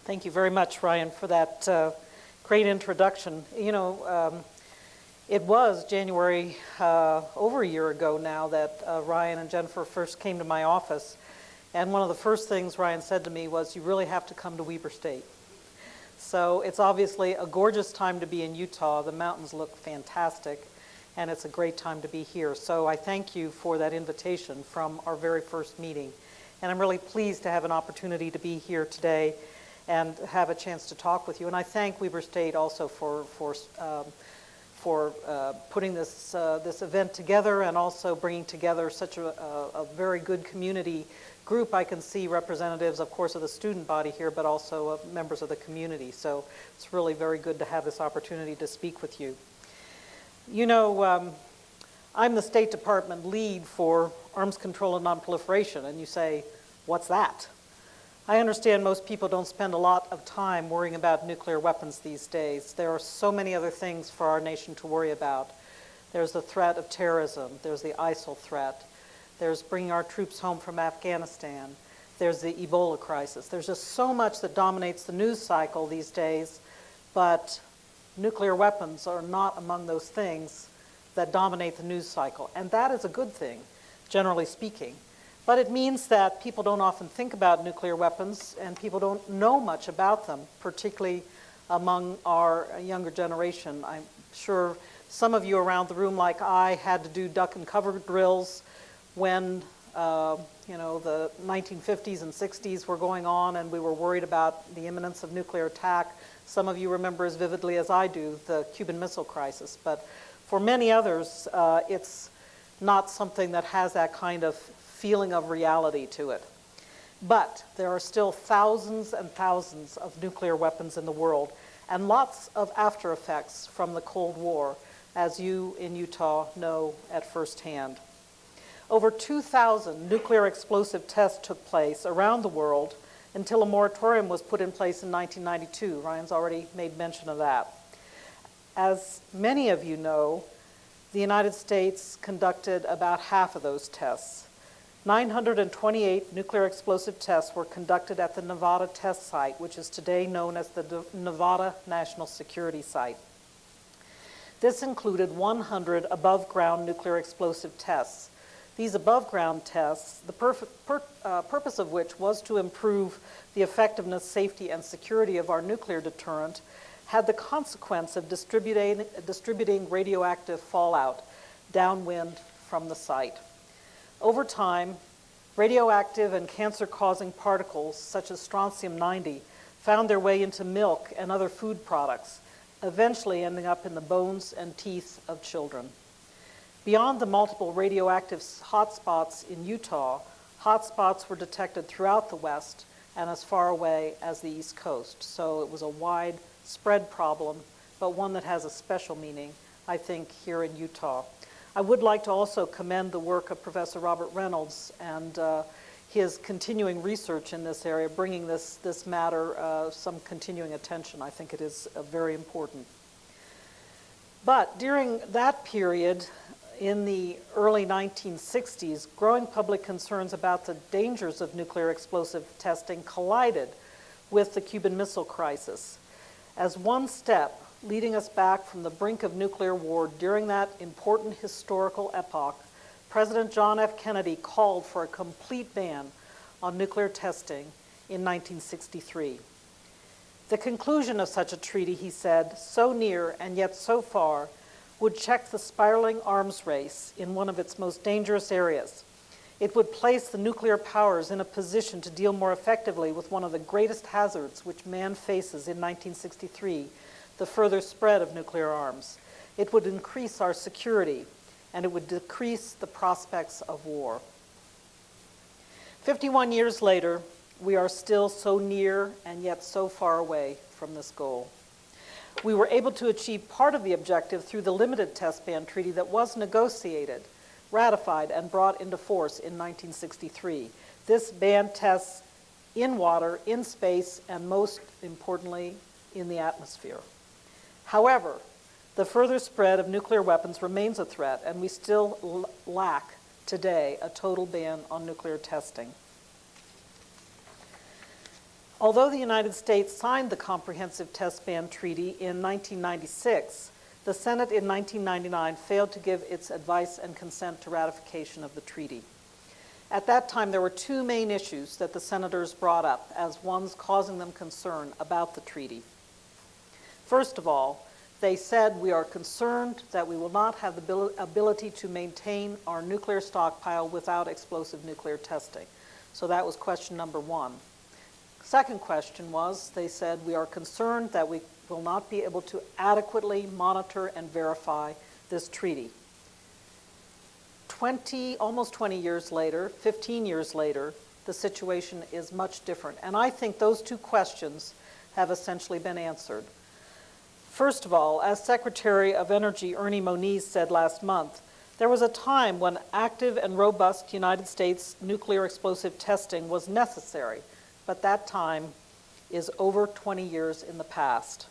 Thank you very much, Ryan, for that great introduction. You know, it was January, over a year ago now, that Ryan and Jennifer first came to my office. And one of the first things Ryan said to me was, you really have to come to Weber State. So it's obviously a gorgeous time to be in Utah. The mountains look fantastic, and it's a great time to be here. So I thank you for that invitation from our very first meeting. And I'm really pleased to have an opportunity to be here today and have a chance to talk with you. And I thank Weber State also for putting this event together, and also bringing together such a very good community group. I can see representatives, of course, of the student body here, but also of members of the community. So it's really very good to have this opportunity to speak with you. You know, I'm the State Department lead for arms control and nonproliferation, and you say, what's that? I understand most people don't spend a lot of time worrying about nuclear weapons these days. There are so many other things for our nation to worry about. There's the threat of terrorism. There's the ISIL threat. There's bringing our troops home from Afghanistan. There's the Ebola crisis. There's just so much that dominates the news cycle these days, but nuclear weapons are not among those things that dominate the news cycle. And that is a good thing, generally speaking. But it means that people don't often think about nuclear weapons, and people don't know much about them, particularly among our younger generation. I'm sure some of you around the room, like I, had to do duck and cover drills when you know, the 1950s and 60s were going on, and we were worried about the imminence of nuclear attack. Some of you remember as vividly as I do the Cuban Missile Crisis. But for many others, it's not something that has that kind of feeling of reality to it. But there are still thousands and thousands of nuclear weapons in the world, and lots of after effects from the Cold War, as you in Utah know at first hand. Over 2,000 nuclear explosive tests took place around the world until a moratorium was put in place in 1992. Ryan's already made mention of that. As many of you know, the United States conducted about half of those tests. 928 nuclear explosive tests were conducted at the Nevada test site, which is today known as the Nevada National Security Site. This included 100 above-ground nuclear explosive tests. These above-ground tests, the purpose of which was to improve the effectiveness, safety, and security of our nuclear deterrent, had the consequence of distributing radioactive fallout downwind from the site. Over time, radioactive and cancer-causing particles such as strontium-90 found their way into milk and other food products, eventually ending up in the bones and teeth of children. Beyond the multiple radioactive hotspots in Utah, hotspots were detected throughout the West and as far away as the East Coast. So it was a widespread problem, but one that has a special meaning, I think, here in Utah. I would like to also commend the work of Professor Robert Reynolds and his continuing research in this area, bringing this matter some continuing attention. I think it is very important. But during that period, in the early 1960s, growing public concerns about the dangers of nuclear explosive testing collided with the Cuban Missile Crisis. As one step leading us back from the brink of nuclear war during that important historical epoch, President John F. Kennedy called for a complete ban on nuclear testing in 1963. The conclusion of such a treaty, he said, so near and yet so far, would check the spiraling arms race in one of its most dangerous areas. It would place the nuclear powers in a position to deal more effectively with one of the greatest hazards which man faces in 1963, the further spread of nuclear arms. It would increase our security, and it would decrease the prospects of war. 51 years later, we are still so near and yet so far away from this goal. We were able to achieve part of the objective through the limited test ban treaty that was negotiated, ratified, and brought into force in 1963. This banned tests in water, in space, and most importantly, in the atmosphere. However, the further spread of nuclear weapons remains a threat, and we still lack today a total ban on nuclear testing. Although the United States signed the Comprehensive Test Ban Treaty in 1996, the Senate in 1999 failed to give its advice and consent to ratification of the treaty. At that time, there were two main issues that the senators brought up as ones causing them concern about the treaty. First of all, they said, we are concerned that we will not have the ability to maintain our nuclear stockpile without explosive nuclear testing. So that was question number one. Second question was, they said, we are concerned that we will not be able to adequately monitor and verify this treaty. Almost 20 years later, 15 years later, the situation is much different. And I think those two questions have essentially been answered. First of all, as Secretary of Energy Ernie Moniz said last month, there was a time when active and robust United States nuclear explosive testing was necessary, but that time is over 20 years in the past.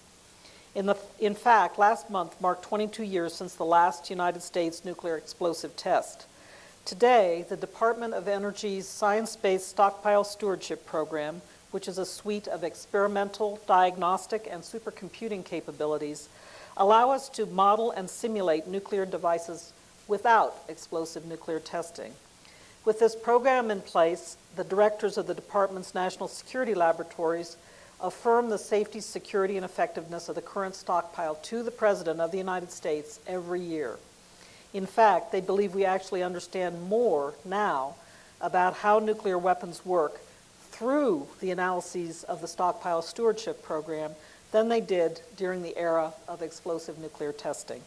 In fact, last month marked 22 years since the last United States nuclear explosive test. Today, the Department of Energy's Science-Based Stockpile Stewardship Program, which is a suite of experimental, diagnostic, and supercomputing capabilities, allow us to model and simulate nuclear devices without explosive nuclear testing. With this program in place, the directors of the department's national security laboratories affirm the safety, security, and effectiveness of the current stockpile to the President of the United States every year. In fact, they believe we actually understand more now about how nuclear weapons work through the analyses of the Stockpile Stewardship Program than they did during the era of explosive nuclear testing.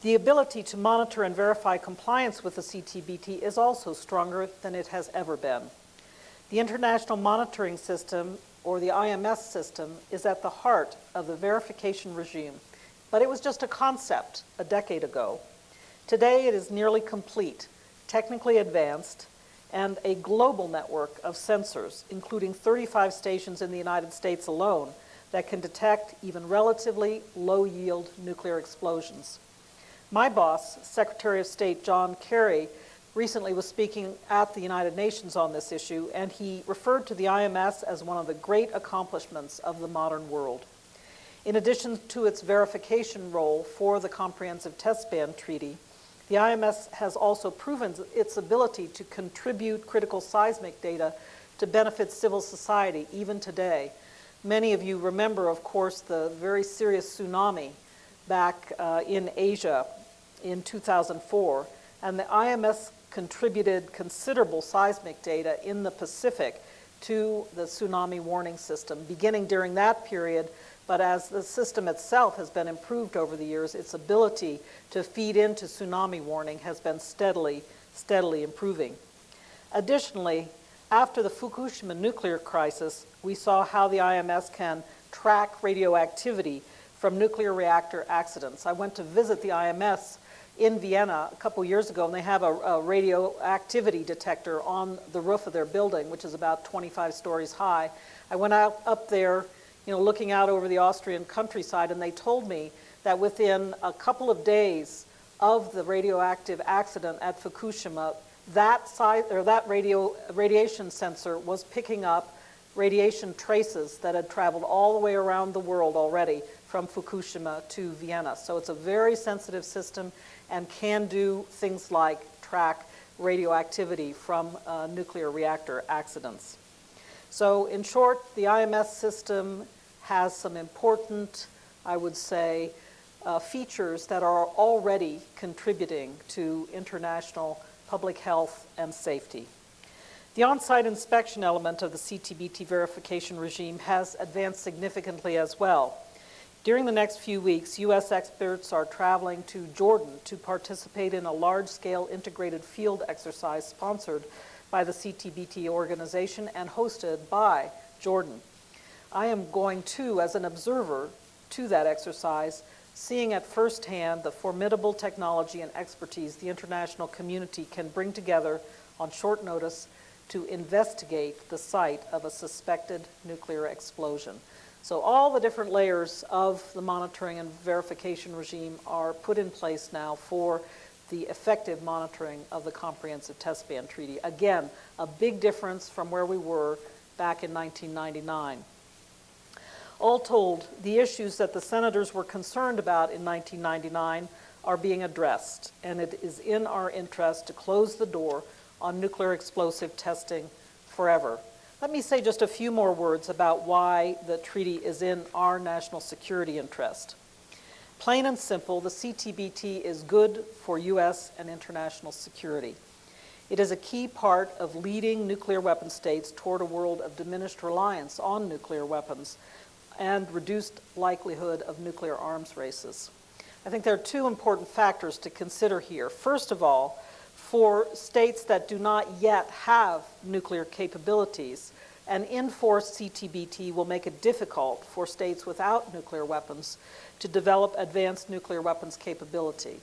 The ability to monitor and verify compliance with the CTBT is also stronger than it has ever been. The International Monitoring System, or the IMS system, is at the heart of the verification regime, but it was just a concept a decade ago. Today it is nearly complete, technically advanced, and a global network of sensors, including 35 stations in the United States alone, that can detect even relatively low-yield nuclear explosions. My boss, Secretary of State John Kerry, recently was speaking at the United Nations on this issue, and he referred to the IMS as one of the great accomplishments of the modern world. In addition to its verification role for the Comprehensive Test Ban Treaty, the IMS has also proven its ability to contribute critical seismic data to benefit civil society even today. Many of you remember, of course, the very serious tsunami back in Asia in 2004, and the IMS contributed considerable seismic data in the Pacific to the tsunami warning system, beginning during that period, but as the system itself has been improved over the years, its ability to feed into tsunami warning has been steadily improving. Additionally, after the Fukushima nuclear crisis, we saw how the IMS can track radioactivity from nuclear reactor accidents. I went to visit the IMS in Vienna a couple years ago, and they have a radioactivity detector on the roof of their building, which is about 25 stories high. I went out up there, looking out over the Austrian countryside, and they told me that within a couple of days of the radioactive accident at Fukushima, that radiation sensor was picking up radiation traces that had traveled all the way around the world already from Fukushima to Vienna. So it's a very sensitive system and can do things like track radioactivity from nuclear reactor accidents. So in short, the IMS system has some important, I would say, features that are already contributing to international public health and safety. The on-site inspection element of the CTBT verification regime has advanced significantly as well. During the next few weeks, U.S. experts are traveling to Jordan to participate in a large-scale integrated field exercise sponsored by the CTBT organization and hosted by Jordan. I am going too as an observer to that exercise, seeing at first hand the formidable technology and expertise the international community can bring together on short notice to investigate the site of a suspected nuclear explosion. So all the different layers of the monitoring and verification regime are put in place now for the effective monitoring of the Comprehensive Test Ban Treaty. Again, a big difference from where we were back in 1999. All told, the issues that the senators were concerned about in 1999 are being addressed, and it is in our interest to close the door on nuclear explosive testing forever. Let me say just a few more words about why the treaty is in our national security interest. Plain and simple, the CTBT is good for U.S. and international security. It is a key part of leading nuclear weapon states toward a world of diminished reliance on nuclear weapons and reduced likelihood of nuclear arms races. I think there are two important factors to consider here. First of all, for states that do not yet have nuclear capabilities, an enforced CTBT will make it difficult for states without nuclear weapons to develop advanced nuclear weapons capability.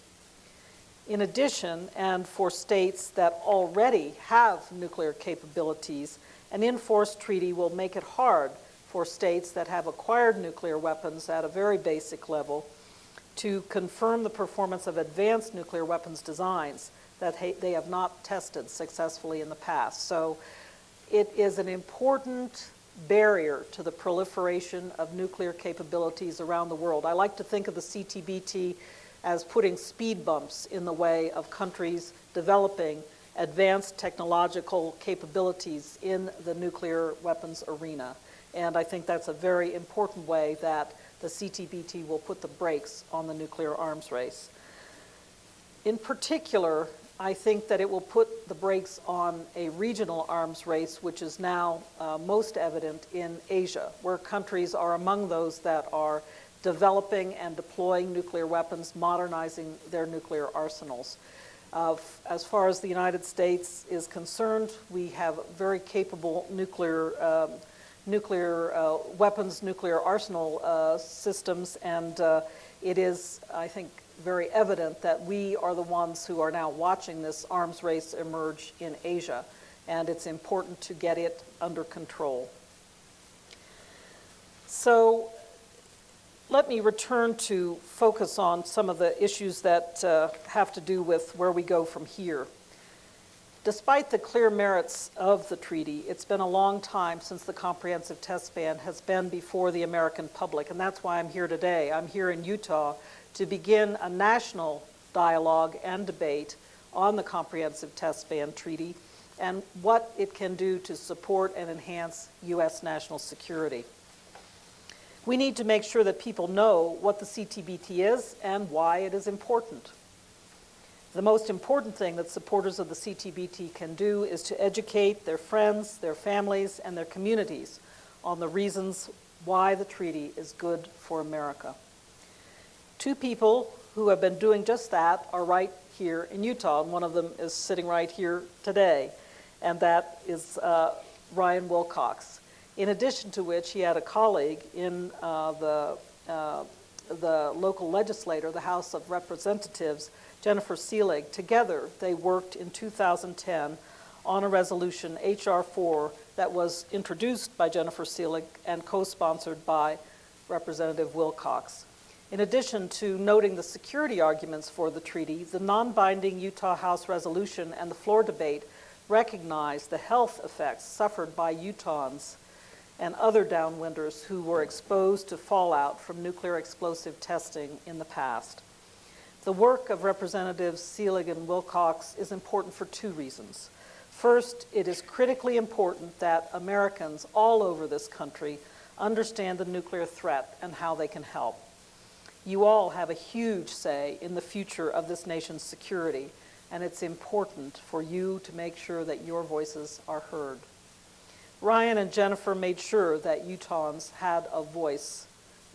In addition, and for states that already have nuclear capabilities, an enforced treaty will make it hard for states that have acquired nuclear weapons at a very basic level to confirm the performance of advanced nuclear weapons designs that they have not tested successfully in the past. So it is an important barrier to the proliferation of nuclear capabilities around the world. I like to think of the CTBT as putting speed bumps in the way of countries developing advanced technological capabilities in the nuclear weapons arena. And I think that's a very important way that the CTBT will put the brakes on the nuclear arms race. In particular, I think that it will put the brakes on a regional arms race, which is now most evident in Asia, where countries are among those that are developing and deploying nuclear weapons, modernizing their nuclear arsenals. As far as the United States is concerned, we have very capable nuclear weapons, nuclear arsenal systems, and it is, I think, very evident that we are the ones who are now watching this arms race emerge in Asia, and it's important to get it under control. So let me return to focus on some of the issues that have to do with where we go from here. Despite the clear merits of the treaty, it's been a long time since the comprehensive test ban has been before the American public, and that's why I'm here today. I'm here in Utah to begin a national dialogue and debate on the comprehensive test ban treaty and what it can do to support and enhance U.S. national security. We need to make sure that people know what the CTBT is and why it is important. The most important thing that supporters of the CTBT can do is to educate their friends, their families, and their communities on the reasons why the treaty is good for America. Two people who have been doing just that are right here in Utah, and one of them is sitting right here today, and that is Ryan Wilcox. In addition to which, he had a colleague in the local legislature, the House of Representatives, Jennifer Seelig. Together, they worked in 2010 on a resolution, H.R. 4, that was introduced by Jennifer Seelig and co-sponsored by Representative Wilcox. In addition to noting the security arguments for the treaty, the non-binding Utah House resolution and the floor debate recognized the health effects suffered by Utahns and other downwinders who were exposed to fallout from nuclear explosive testing in the past. The work of Representatives Seelig and Wilcox is important for two reasons. First, it is critically important that Americans all over this country understand the nuclear threat and how they can help. You all have a huge say in the future of this nation's security, and it's important for you to make sure that your voices are heard. Ryan and Jennifer made sure that Utahns had a voice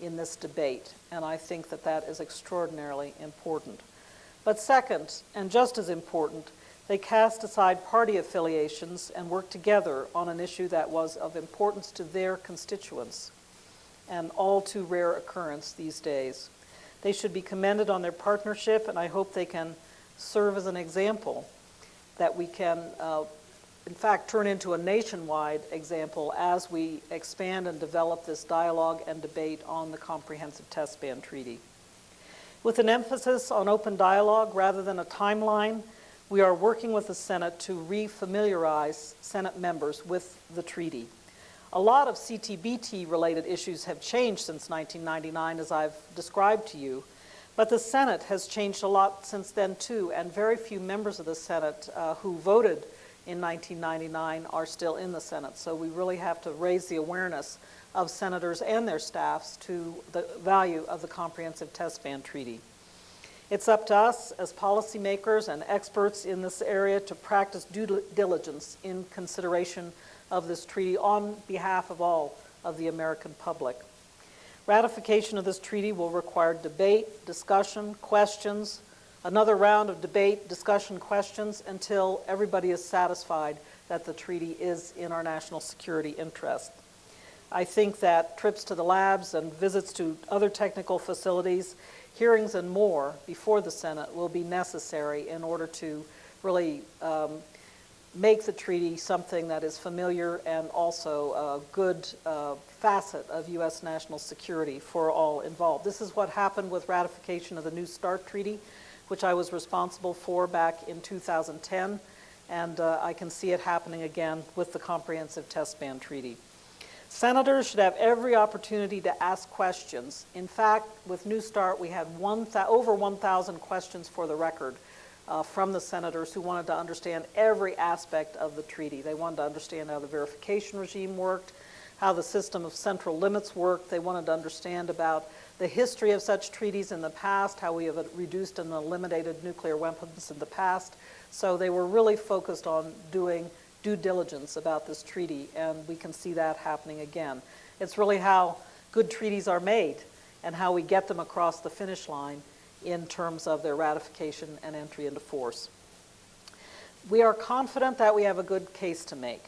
in this debate, and I think that that is extraordinarily important. But second, and just as important, they cast aside party affiliations and worked together on an issue that was of importance to their constituents, an all too rare occurrence these days. They should be commended on their partnership, and I hope they can serve as an example that we can in fact, turn into a nationwide example as we expand and develop this dialogue and debate on the Comprehensive Test Ban Treaty. With an emphasis on open dialogue rather than a timeline, we are working with the Senate to re-familiarize Senate members with the treaty. A lot of CTBT-related issues have changed since 1999, as I've described to you, but the Senate has changed a lot since then, too, and very few members of the Senate who voted in 1999 are still in the Senate. So we really have to raise the awareness of senators and their staffs to the value of the Comprehensive Test Ban Treaty. It's up to us as policymakers and experts in this area to practice due diligence in consideration of this treaty on behalf of all of the American public. Ratification of this treaty will require debate, discussion, questions, another round of debate, discussion, questions until everybody is satisfied that the treaty is in our national security interest. I think that trips to the labs and visits to other technical facilities, hearings and more before the Senate will be necessary in order to really make the treaty something that is familiar and also a good facet of U.S. national security for all involved. This is what happened with ratification of the New START Treaty, which I was responsible for back in 2010, and I can see it happening again with the Comprehensive Test Ban Treaty. Senators should have every opportunity to ask questions. In fact, with New START, we had over 1,000 questions for the record from the senators who wanted to understand every aspect of the treaty. They wanted to understand how the verification regime worked, how the system of central limits worked. They wanted to understand about the history of such treaties in the past, how we have reduced and eliminated nuclear weapons in the past. So they were really focused on doing due diligence about this treaty, and we can see that happening again. It's really how good treaties are made and how we get them across the finish line in terms of their ratification and entry into force. We are confident that we have a good case to make.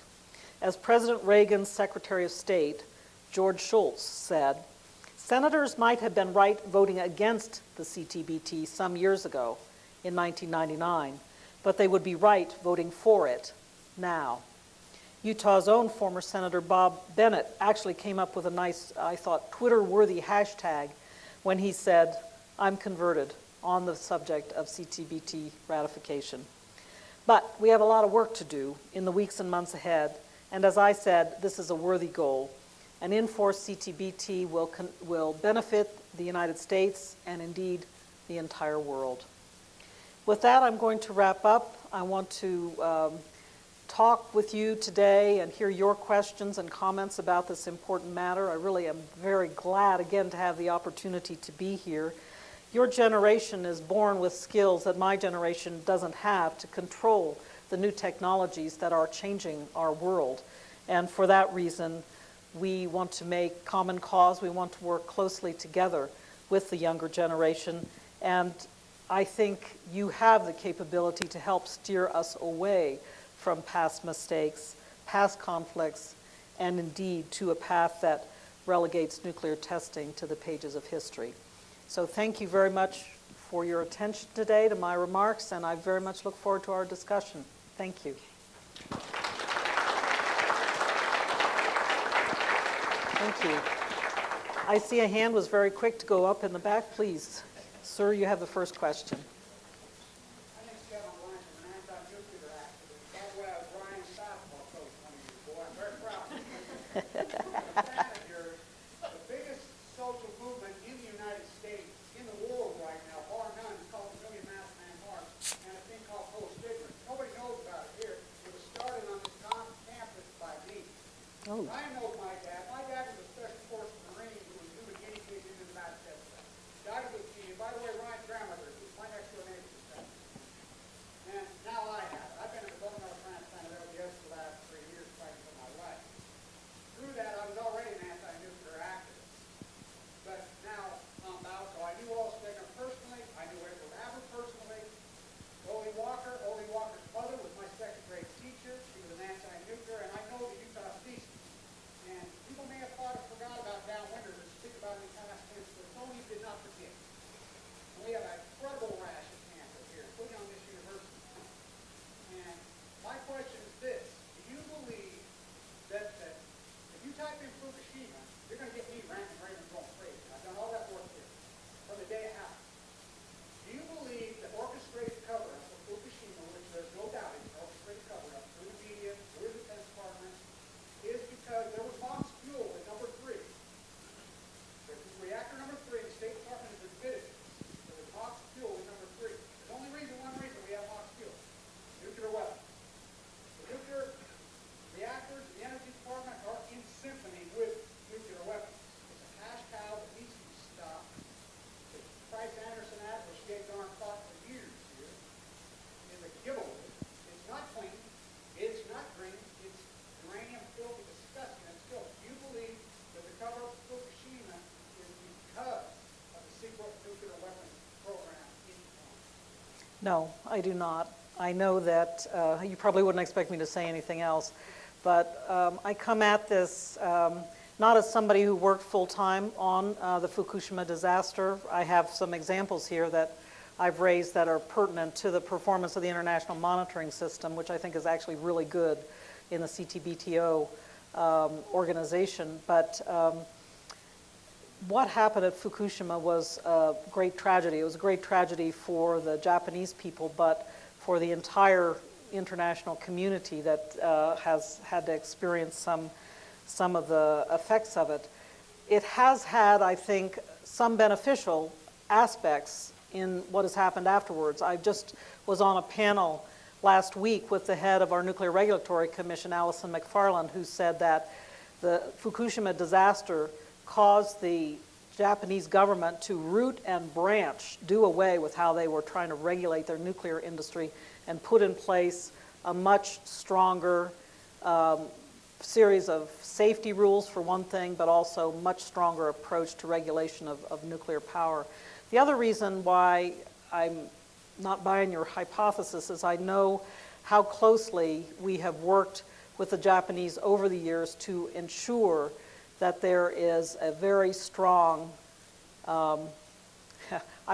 As President Reagan's Secretary of State, George Shultz, said, senators might have been right voting against the CTBT some years ago in 1999, but they would be right voting for it now. Utah's own former Senator Bob Bennett actually came up with a nice, I thought, Twitter-worthy hashtag when he said, "I'm converted," on the subject of CTBT ratification. But we have a lot of work to do in the weeks and months ahead, and as I said, this is a worthy goal. An in-force CTBT will benefit the United States and indeed the entire world. With that, I'm going to wrap up. I want to talk with you today and hear your questions and comments about this important matter. I really am very glad again to have the opportunity to be here. Your generation is born with skills that my generation doesn't have to control the new technologies that are changing our world. And for that reason, we want to make common cause. We want to work closely together with the younger generation. And I think you have the capability to help steer us away from past mistakes, past conflicts, and indeed to a path that relegates nuclear testing to the pages of history. So thank you very much for your attention today to my remarks, and I very much look forward to our discussion. Thank you. Thank you. I see a hand was very quick to go up in the back. Please, sir, you have the first question. Oh. I know my dad. My dad was a special forces Marine who was doing guinea pigs into the United States. Died of leukemia. By the way, Ryan's grandmother, who's my next door neighbor, was that. And now I have it. I've been in the bone marrow transplant of LDS for the last 3 years fighting for my life. Through that, I was already an anti-nuclear activist. But now I'm out, so I knew Oral Stegner personally. I knew Edward Abbott personally. Ollie Walker's mother was my second grade teacher. She was an anti-nuclear, and I know the Utah thesis. No, I do not. I know that you probably wouldn't expect me to say anything else, but I come at this not as somebody who worked full-time on the Fukushima disaster. I have some examples here that I've raised that are pertinent to the performance of the international monitoring system, which I think is actually really good in the CTBTO organization. But what happened at Fukushima was a great tragedy. It was a great tragedy for the Japanese people, but for the entire international community that has had to experience some of the effects of it. It has had, I think, some beneficial aspects in what has happened afterwards. I just was on a panel last week with the head of our Nuclear Regulatory Commission, Alison McFarland, who said that the Fukushima disaster caused the Japanese government to root and branch, do away with how they were trying to regulate their nuclear industry and put in place a much stronger series of safety rules for one thing, but also much stronger approach to regulation of nuclear power. The other reason why I'm not buying your hypothesis is I know how closely we have worked with the Japanese over the years to ensure that there is a very strong, I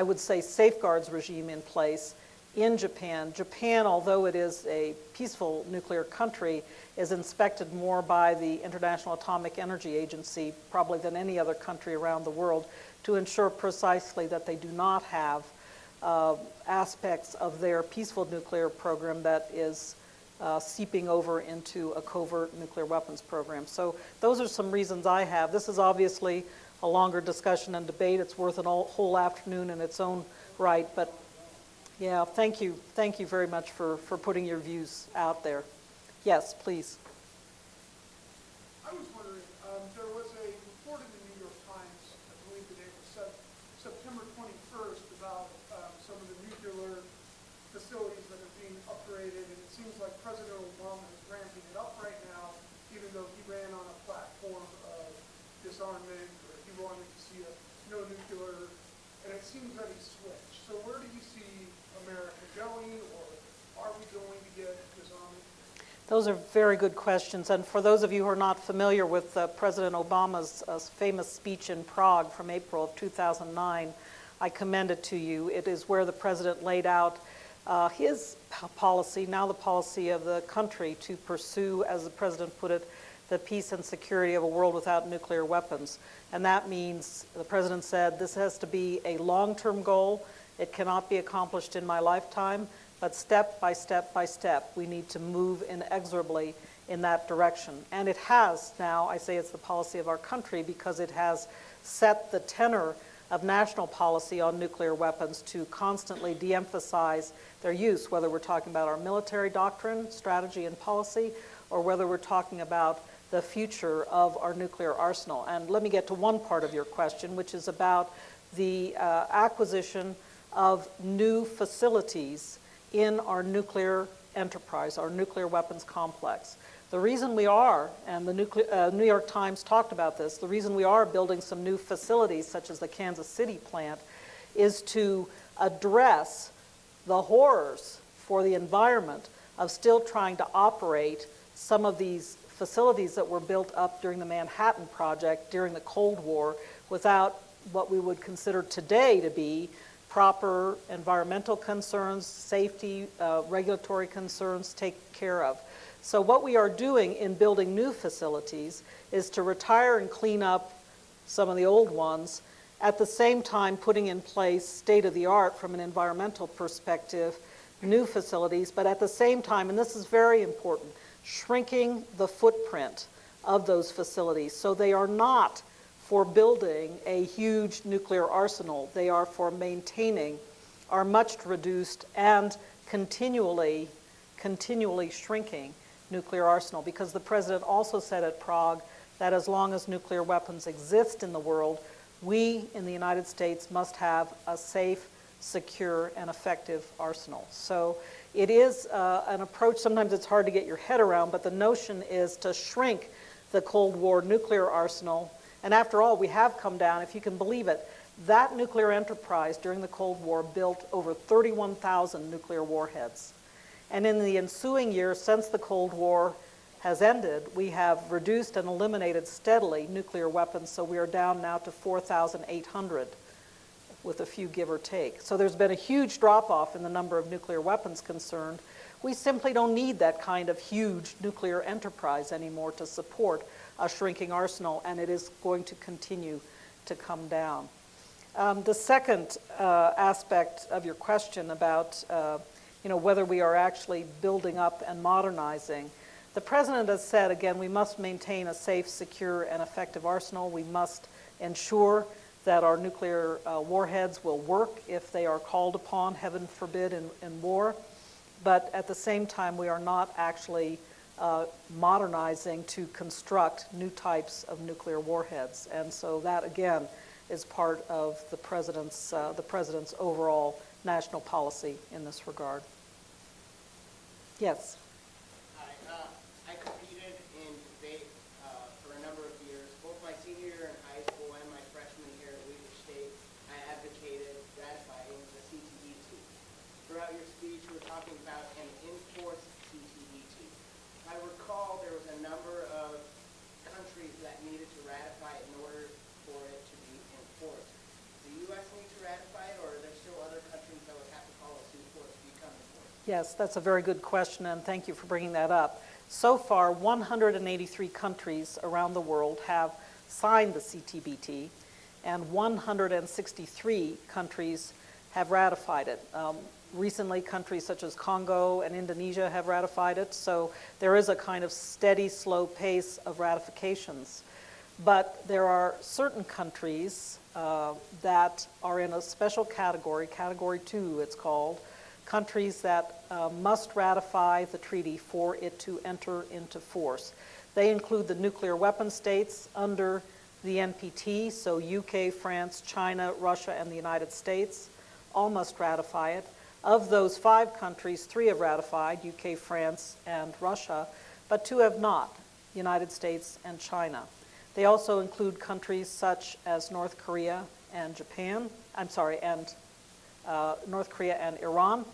would say, safeguards regime in place in Japan. Japan, although it is a peaceful nuclear country, is inspected more by the International Atomic Energy Agency probably than any other country around the world to ensure precisely that they do not have aspects of their peaceful nuclear program that is seeping over into a covert nuclear weapons program. So those are some reasons I have. This is obviously a longer discussion and debate. It's worth a whole afternoon in its own right, but yeah, thank you very much for putting your views out there. Yes, please. I was wondering, there was a report in the New York Times, I believe the date was September 21st, about some of the nuclear facilities that are being upgraded, and it seems like President Obama is ramping it up right now, even though he ran on a platform of disarmament, or he wanted to see no nuclear, and it seems that he switched. So where do you see America going, or are we going to get disarmament? Those are very good questions. And for those of you who are not familiar with President Obama's famous speech in Prague from April of 2009, I commend it to you. It is where the president laid out his policy, now the policy of the country, to pursue, as the president put it, the peace and security of a world without nuclear weapons. And that means, the president said, this has to be a long-term goal. It cannot be accomplished in my lifetime, but step by step by step, we need to move inexorably in that direction. And it has now, I say it's the policy of our country, because it has set the tenor of national policy on nuclear weapons to constantly de-emphasize their use, whether we're talking about our military doctrine, strategy, and policy, or whether we're talking about the future of our nuclear arsenal. And let me get to one part of your question, which is about the acquisition of new facilities in our nuclear enterprise, our nuclear weapons complex. The reason we are, and the New York Times talked about this, the reason we are building some new facilities, such as the Kansas City plant, is to address the horrors for the environment of still trying to operate some of these facilities that were built up during the Manhattan Project during the Cold War without what we would consider today to be proper environmental concerns, safety, regulatory concerns taken care of. So what we are doing in building new facilities is to retire and clean up some of the old ones, at the same time putting in place state-of-the-art from an environmental perspective, new facilities, but at the same time, and this is very important, shrinking the footprint of those facilities. So they are not for building a huge nuclear arsenal. They are for maintaining our much reduced and continually shrinking nuclear arsenal, because the president also said at Prague that as long as nuclear weapons exist in the world, we in the United States must have a safe, secure, and effective arsenal. So it is an approach, sometimes it's hard to get your head around, but the notion is to shrink the Cold War nuclear arsenal. And after all, we have come down, if you can believe it, That nuclear enterprise during the Cold War built over 31,000 nuclear warheads. And in the ensuing years, since the Cold War has ended, we have reduced and eliminated steadily nuclear weapons, so we are down now to 4,800 with a few give or take. So there's been a huge drop-off in the number of nuclear weapons concerned. We simply don't need that kind of huge nuclear enterprise anymore to support a shrinking arsenal, and it is going to continue to come down. The second aspect of your question about whether we are actually building up and modernizing, the President has said, again, we must maintain a safe, secure, and effective arsenal. We must ensure that our nuclear warheads will work if they are called upon, heaven forbid, in war. But at the same time, we are not actually modernizing to construct new types of nuclear warheads. And so that, again, is part of the President's overall national policy in this regard. Yes? I competed in debate for a number of years. Both my senior year in high school and my freshman year at Wilcox State, I advocated ratifying the CTBT. Throughout your speech, you were talking about an enforced CTBT. I recall there was a number of countries that needed to ratify it in order for it to be enforced. Does the U.S. need to ratify it, or are there still other countries that would have to follow suit for it to become enforced? Yes, that's a very good question, and thank you for bringing that up. So far, 183 countries around the world have signed the CTBT, and 163 countries have ratified it. Recently, countries such as Congo and Indonesia have ratified it, so there is a kind of steady, slow pace of ratifications. But there are certain countries that are in a special category, Category 2 it's called, countries that must ratify the treaty for it to enter into force. They include the nuclear weapon states under the NPT, so UK, France, China, Russia, and the United States all must ratify it. Of those 5 countries, 3 have ratified, UK, France, and Russia, but 2 have not, the United States and China. They also include countries such as North Korea and North Korea and Iran,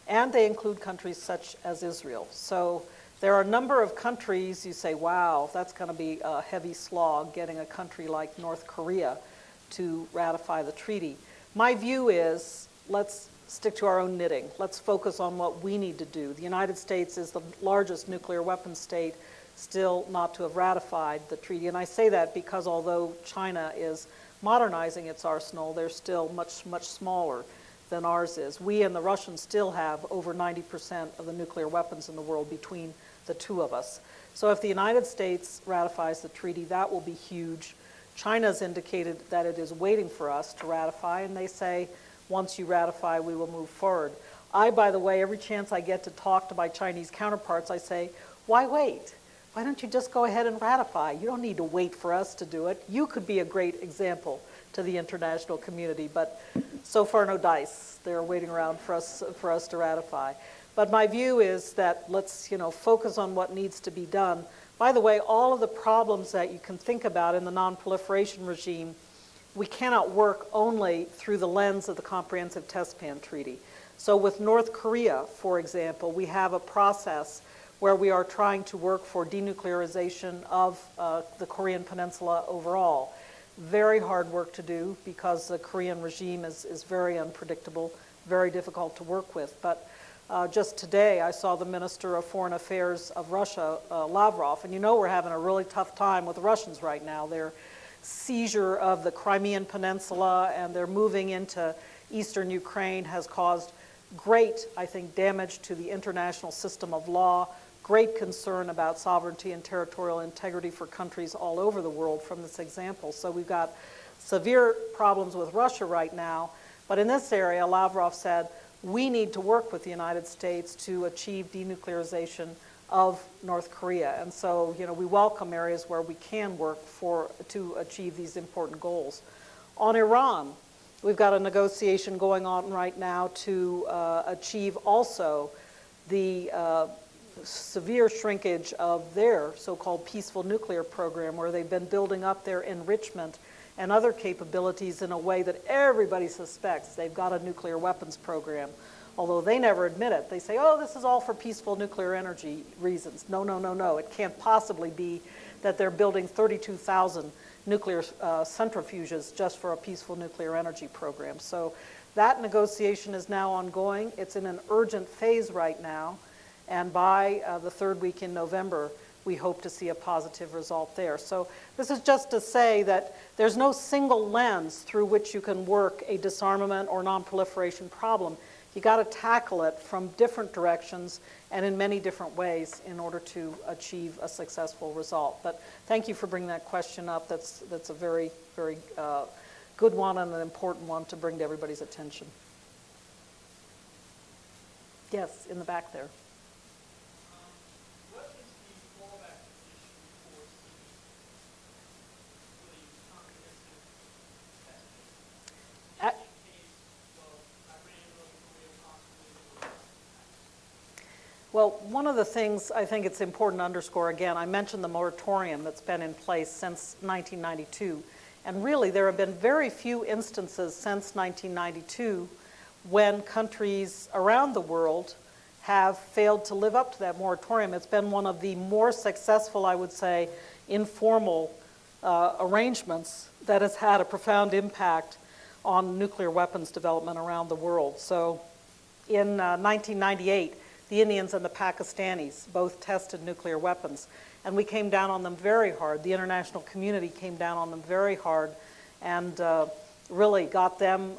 and they include countries such as Israel. So there are a number of countries you say, wow, that's going to be a heavy slog getting a country like North Korea to ratify the treaty. My view is, let's stick to our own knitting. Let's focus on what we need to do. The United States is the largest nuclear weapons state still not to have ratified the treaty. And I say that because although China is modernizing its arsenal, they're still much, much smaller than ours is. We and the Russians still have over 90% of the nuclear weapons in the world between the two of us. So if the United States ratifies the treaty, that will be huge. China's indicated that it is waiting for us to ratify, and they say, once you ratify, we will move forward. I, by the way, every chance I get to talk to my Chinese counterparts, I say, why wait? Why don't you just go ahead and ratify? You don't need to wait for us to do it. You could be a great example to the international community, but so far no dice. They're waiting around for us to ratify. But my view is that let's focus on what needs to be done. By the way, all of the problems that you can think about in the non-proliferation regime, we cannot work only through the lens of the Comprehensive Test Ban Treaty. So with North Korea, for example, we have a process where we are trying to work for denuclearization of the Korean Peninsula overall. Very hard work to do because the Korean regime is very unpredictable, very difficult to work with. But just today I saw the Minister of Foreign Affairs of Russia, Lavrov, and we're having a really tough time with the Russians right now. Their seizure of the Crimean Peninsula and their moving into eastern Ukraine has caused great, I think, damage to the international system of law, great concern about sovereignty and territorial integrity for countries all over the world from this example. So we've got severe problems with Russia right now, but in this area, Lavrov said, we need to work with the United States to achieve denuclearization of North Korea. And so, we welcome areas where we can work to achieve these important goals. On Iran, we've got a negotiation going on right now to achieve also the severe shrinkage of their so-called peaceful nuclear program, where they've been building up their enrichment and other capabilities in a way that everybody suspects they've got a nuclear weapons program. Although they never admit it. They say, oh, this is all for peaceful nuclear energy reasons. No, no, no, no. It can't possibly be that they're building 32,000 nuclear centrifuges just for a peaceful nuclear energy program. So that negotiation is now ongoing. It's in an urgent phase right now. And by the third week in November, we hope to see a positive result there. So this is just to say that there's no single lens through which you can work a disarmament or non-proliferation problem. You got to tackle it from different directions and in many different ways in order to achieve a successful result. But thank you for bringing that question up. That's a very, very good one and an important one to bring to everybody's attention. Yes, in the back there. What is the fallback position for the comprehensive testing? At- In case, well, Iran, North Korea, possibly, Well, one of the things I think it's important to underscore, again, I mentioned the moratorium that's been in place since 1992. And really, there have been very few instances since 1992 when countries around the world have failed to live up to that moratorium. It's been one of the more successful, I would say, informal arrangements that has had a profound impact on nuclear weapons development around the world. So in 1998, the Indians and the Pakistanis both tested nuclear weapons, and we came down on them very hard. The international community came down on them very hard and really got them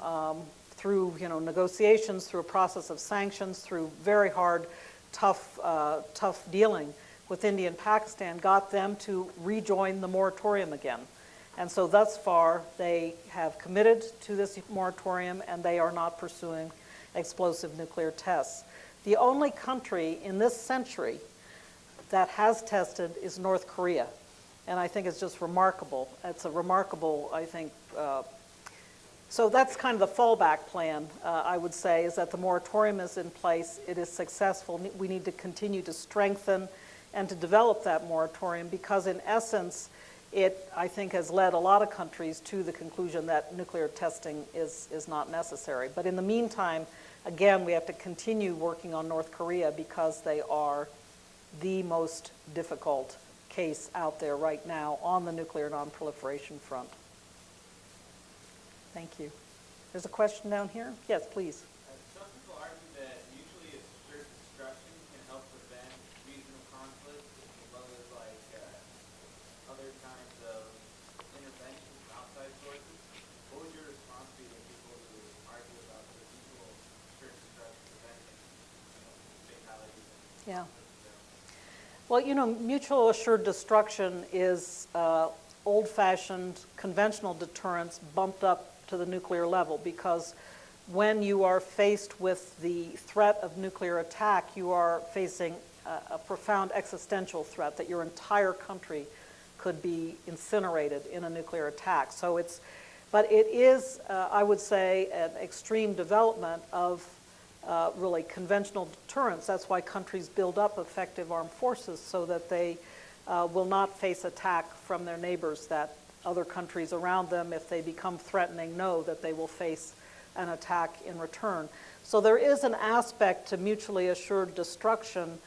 through negotiations, through a process of sanctions, through very hard, tough dealing with India and Pakistan, got them to rejoin the moratorium again. And so thus far, they have committed to this moratorium, and they are not pursuing explosive nuclear tests. The only country in this century that has tested is North Korea. And I think it's just remarkable. It's a remarkable, I think, so that's kind of the fallback plan, I would say, is that the moratorium is in place. It is successful. We need to continue to strengthen and to develop that moratorium because, in essence, it, I think, has led a lot of countries to the conclusion that nuclear testing is not necessary. But in the meantime, again, we have to continue working on North Korea because they are the most difficult case out there right now on the nuclear non-proliferation front. Thank you. There's a question down here? Yes, please. Some people argue that mutually assured destruction can help prevent regional conflicts as well as other kinds of intervention from outside sources. What would your response be to people who argue about the mutual assured destruction preventing fatalities? Yeah. Well, mutual assured destruction is old-fashioned conventional deterrence bumped up to the nuclear level, because when you are faced with the threat of nuclear attack, you are facing a profound existential threat that your entire country could be incinerated in a nuclear attack. So but it is, I would say, an extreme development of really conventional deterrence. That's why countries build up effective armed forces so that they will not face attack from their neighbors, that other countries around them, if they become threatening, know that they will face an attack in return. So there is an aspect to mutually assured destruction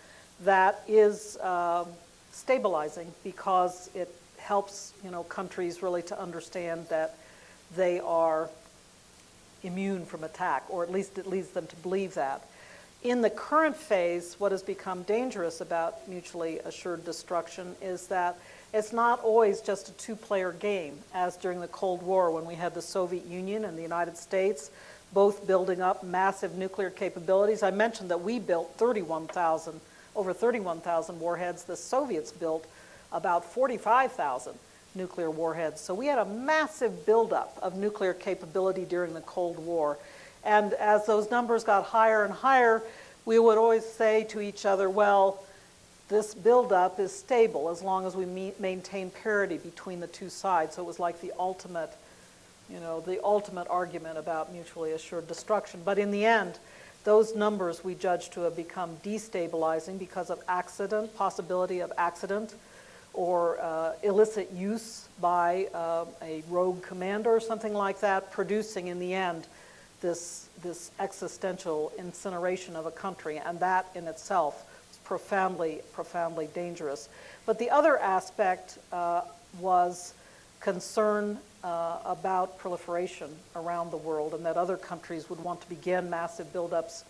that is stabilizing, because it helps countries really to understand that they are immune from attack, or at least it leads them to believe that. In the current phase, what has become dangerous about mutually assured destruction is that it's not always just a two-player game, as during the Cold War when we had the Soviet Union and the United States both building up massive nuclear capabilities. I mentioned that we built over 31,000 warheads. The Soviets built about 45,000 nuclear warheads. So we had a massive buildup of nuclear capability during the Cold War. And as those numbers got higher and higher, we would always say to each other, well, this buildup is stable as long as we maintain parity between the two sides. So it was like the ultimate argument about mutually assured destruction. But in the end, those numbers we judge to have become destabilizing because of possibility of accident, illicit use by a rogue commander or something like that, producing in the end this existential incineration of a country, and that in itself is profoundly, profoundly dangerous. But the other aspect was concern about proliferation around the world, and that other countries would want to begin massive buildups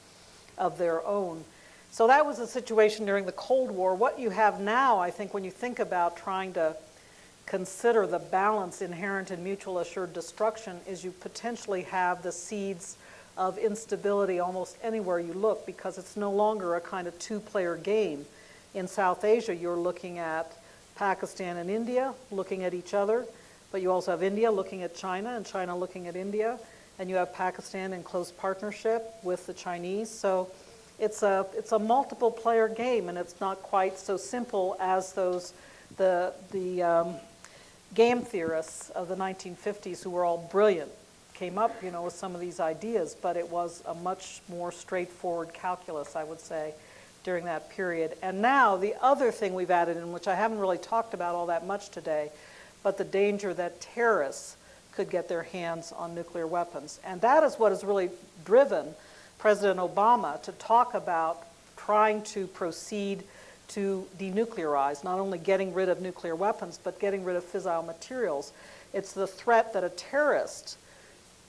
of their own. So that was the situation during the Cold War. What you have now, I think, when you think about trying to consider the balance inherent in mutual assured destruction, is you potentially have the seeds of instability almost anywhere you look, because it's no longer a kind of two-player game. In South Asia, you're looking at Pakistan and India looking at each other, but you also have India looking at China and China looking at India, and you have Pakistan in close partnership with the Chinese. So it's a multiple player game, and it's not quite so simple as the game theorists of the 1950s, who were all brilliant, came up, with some of these ideas, but it was a much more straightforward calculus, I would say, during that period. And now the other thing we've added in, which I haven't really talked about all that much today, but the danger that terrorists could get their hands on nuclear weapons. And that is what has really driven President Obama to talk about trying to proceed to denuclearize, not only getting rid of nuclear weapons, but getting rid of fissile materials. It's the threat that a terrorist,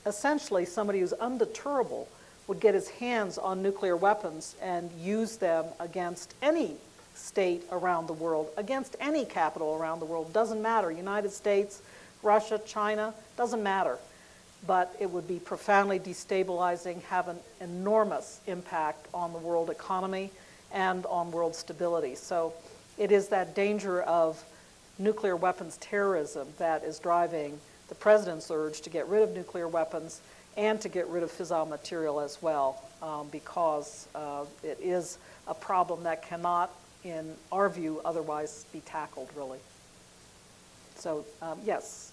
essentially somebody who's undeterrable, would get his hands on nuclear weapons and use them against any state around the world, against any capital around the world. Doesn't matter, United States, Russia, China, doesn't matter. But it would be profoundly destabilizing, have an enormous impact on the world economy and on world stability. So it is that danger of nuclear weapons terrorism that is driving the president's urge to get rid of nuclear weapons and to get rid of fissile material as well, because it is a problem that cannot, in our view, otherwise be tackled, really. So, yes.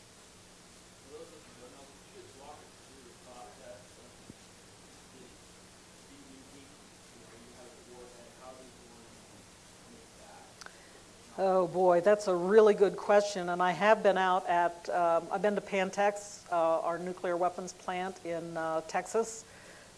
For those of you who don't know, could you just walk us through the process of the CTBT? You have the warhead, how does one make that? Oh boy, that's a really good question, and I have been out at, I've been to Pantex, our nuclear weapons plant in Texas,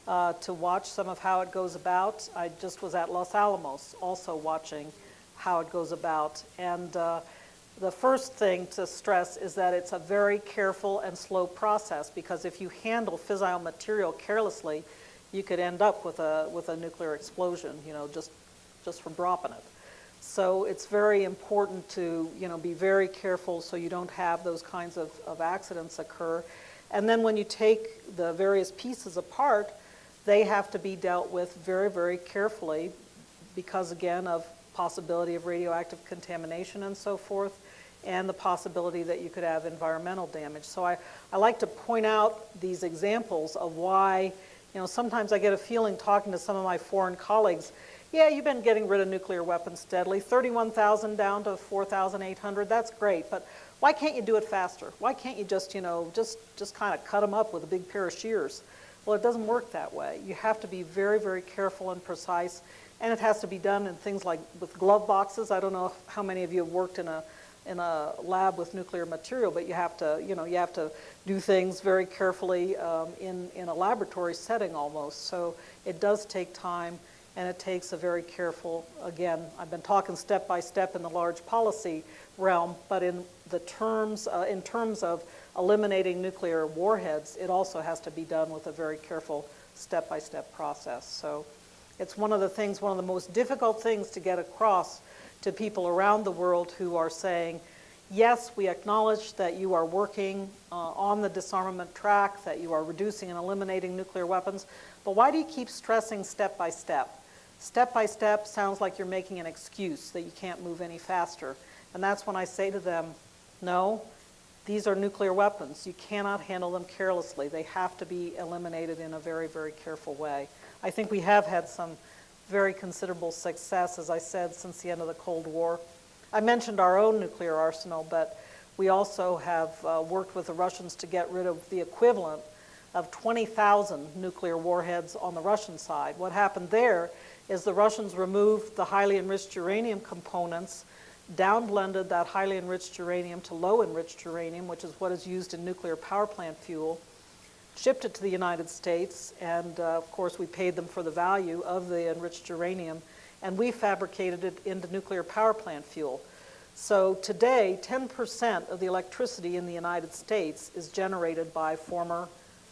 to watch some of how it goes about. I just was at Los Alamos also watching how it goes about. And the first thing to stress is that it's a very careful and slow process, because if you handle fissile material carelessly, you could end up with a nuclear explosion, just from dropping it. So it's very important to be very careful so you don't have those kinds of accidents occur. And then when you take the various pieces apart, they have to be dealt with very, very carefully because, again, of possibility of radioactive contamination and so forth, and the possibility that you could have environmental damage. So I like to point out these examples of why, sometimes I get a feeling talking to some of my foreign colleagues, yeah, you've been getting rid of nuclear weapons steadily, 31,000 down to 4,800, that's great, but why can't you do it faster? Why can't you just kind of cut them up with a big pair of shears? Well, it doesn't work that way. You have to be very, very careful and precise, and it has to be done in things like with glove boxes. I don't know how many of you have worked in a lab with nuclear material, but you have to do things very carefully in a laboratory setting almost. So it does take time. And it takes a very careful, again, I've been talking step by step in the large policy realm, but in terms of eliminating nuclear warheads, it also has to be done with a very careful step-by-step process. So it's one of the most difficult things to get across to people around the world who are saying, yes, we acknowledge that you are working on the disarmament track, that you are reducing and eliminating nuclear weapons, but why do you keep stressing step by step? Step by step sounds like you're making an excuse that you can't move any faster. And that's when I say to them, no, these are nuclear weapons. You cannot handle them carelessly. They have to be eliminated in a very, very careful way. I think we have had some very considerable success, as I said, since the end of the Cold War. I mentioned our own nuclear arsenal, but we also have worked with the Russians to get rid of the equivalent of 20,000 nuclear warheads on the Russian side. What happened there is the Russians removed the highly enriched uranium components downblended that highly enriched uranium to low enriched uranium, which is what is used in nuclear power plant fuel, shipped it to the United States, and of course we paid them for the value of the enriched uranium, and we fabricated it into nuclear power plant fuel. So today, 10% of the electricity in the United States is generated by former